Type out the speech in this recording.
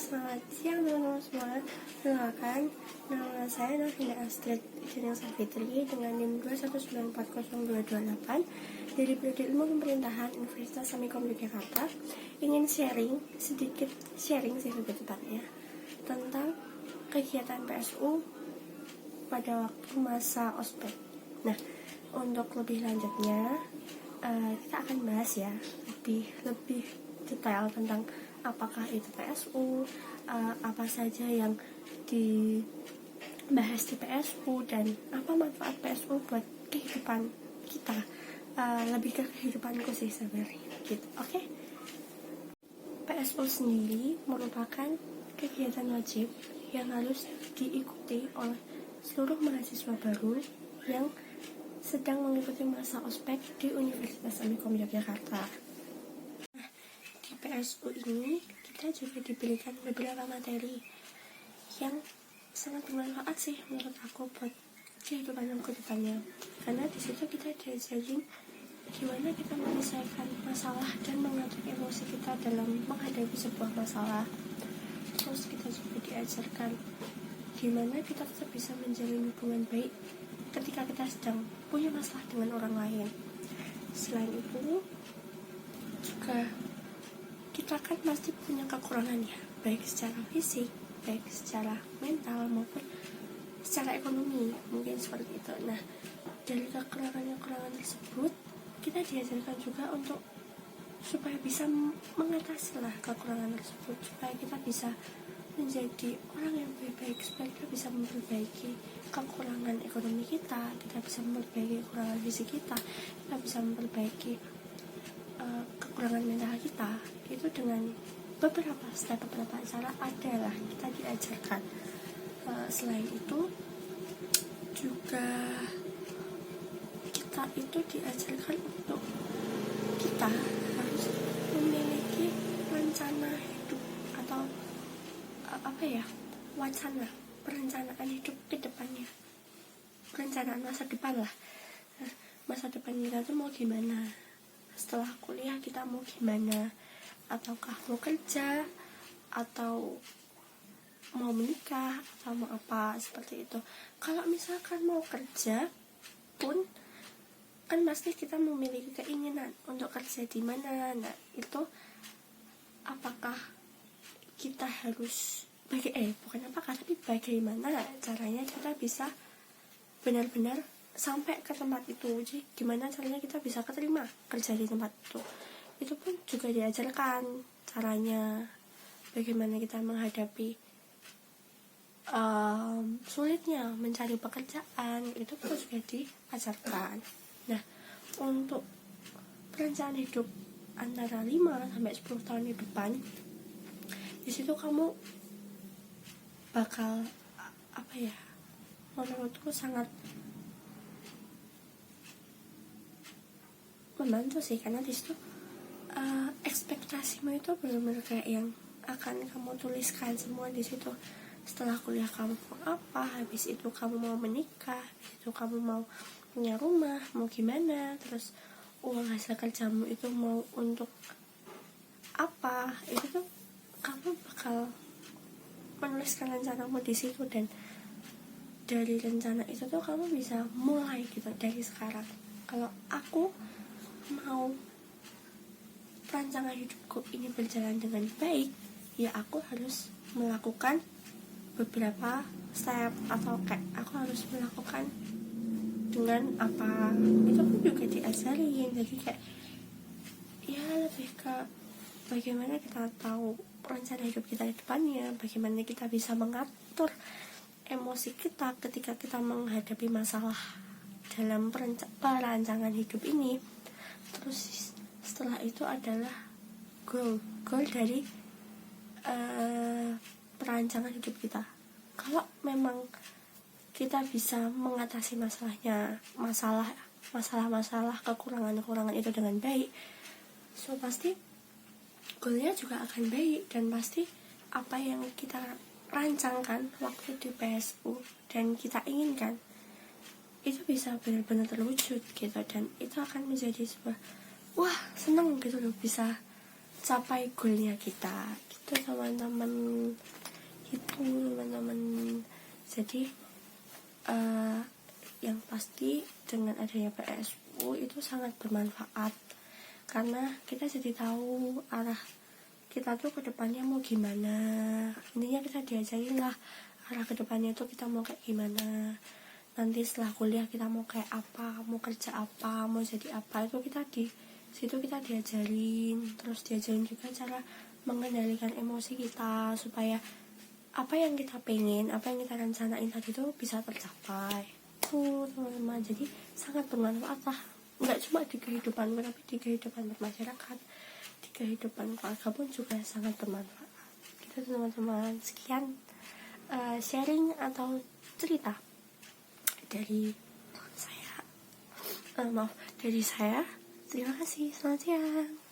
Selamat siang teman-teman semua. Perkenalkan, nama saya Novina Astrid Isina Safitri dengan NIM 2194028 dari Prodi Ilmu Pemerintahan Universitas Samikom Yogyakarta. Ingin sedikit sharing sih lebih tepatnya tentang kegiatan PSU pada waktu masa ospek. Nah, untuk lebih lanjutnya kita akan bahas ya lebih detail tentang apakah itu PSU, apa saja yang dibahas di PSU, dan apa manfaat PSU buat kehidupan kita, lebih ke kehidupanku sih sebenarnya gitu. Oke. PSU sendiri merupakan kegiatan wajib yang harus diikuti oleh seluruh mahasiswa baru yang sedang mengikuti masa ospek di Universitas Samikom Yogyakarta. Di PSU ini kita juga diberikan beberapa materi yang sangat bermanfaat sih menurut aku buat kehidupan aku depannya, karena di situ kita diajarin gimana kita menyelesaikan masalah dan mengatur emosi kita dalam menghadapi sebuah masalah. Terus kita juga diajarkan gimana kita tetap bisa menjalin hubungan baik ketika kita sedang punya masalah dengan orang lain. Selain itu juga kita kan pasti punya kekurangan ya, baik secara fisik, baik secara mental maupun secara ekonomi, mungkin seperti itu. Nah, dari kekurangan tersebut kita diajarkan juga untuk supaya bisa mengatasi lah kekurangan tersebut, supaya kita bisa menjadi orang yang lebih baik, supaya kita bisa memperbaiki kekurangan ekonomi kita bisa memperbaiki kekurangan fisik kita bisa memperbaiki kekurangan mental kita. Itu dengan beberapa cara adalah kita diajarkan. Selain itu juga kita itu diajarkan untuk kita harus memiliki rencana hidup atau perencanaan hidup ke depannya, perencanaan masa depan lah. Masa depan kita tuh mau gimana, setelah kuliah kita mau gimana, ataukah mau kerja atau mau menikah atau mau apa, seperti itu. Kalau misalkan mau kerja pun kan pasti kita memiliki keinginan untuk kerja di mana. Nah, itu apakah kita harus bagaimana caranya kita bisa benar-benar sampai ke tempat itu. Jadi gimana caranya kita bisa keterima kerja di tempat itu pun juga diajarkan caranya, bagaimana kita menghadapi sulitnya mencari pekerjaan, itu pun juga diajarkan. Nah, untuk perencanaan hidup antara 5-10 tahun di depan, di situ kamu bakal menurutku sangat membantu sih, karena di situ ekspektasimu itu benar-benar kayak yang akan kamu tuliskan semua di situ. Setelah kuliah kamu mau apa, habis itu kamu mau menikah, habis itu kamu mau punya rumah, mau gimana, terus uang hasil kerjamu itu mau untuk apa, itu tuh kamu bakal menuliskan rencanamu di situ. Dan dari rencana itu tuh kamu bisa mulai gitu dari sekarang. Kalau aku mau perancangan hidupku ini berjalan dengan baik, ya aku harus melakukan beberapa step, atau kayak aku harus melakukan dengan apa, itu pun juga diajarin. Jadi kayak ya lebih ke bagaimana kita tahu rencana hidup kita di depannya, bagaimana kita bisa mengatur emosi kita ketika kita menghadapi masalah dalam perancangan hidup ini. Terus setelah itu adalah goal dari perancangan hidup kita. Kalau memang kita bisa mengatasi masalah kekurangan itu dengan baik, so pasti goalnya juga akan baik, dan pasti apa yang kita rancangkan waktu di PSU dan kita inginkan itu bisa benar-benar terwujud gitu. Dan itu akan menjadi sebuah senang gitu loh, bisa capai goalnya kita gitu teman-teman. Jadi yang pasti dengan adanya PSU itu sangat bermanfaat, karena kita jadi tahu arah kita tuh ke depannya mau gimana. Intinya kita diajarin lah arah ke depannya tuh kita mau kayak gimana, nanti setelah kuliah kita mau kayak apa, mau kerja apa, mau jadi apa, itu kita di situ kita diajarin. Terus diajarin juga cara mengendalikan emosi kita supaya apa yang kita pengen, apa yang kita rencanain tadi tuh bisa tercapai tuh teman-teman. Jadi sangat bermanfaat lah, nggak cuma di kehidupan tapi di kehidupan bermasyarakat, di kehidupan keluarga pun juga sangat bermanfaat gitu teman-teman. Sekian sharing atau cerita dari saya, dari saya. Terima kasih, selamat siang.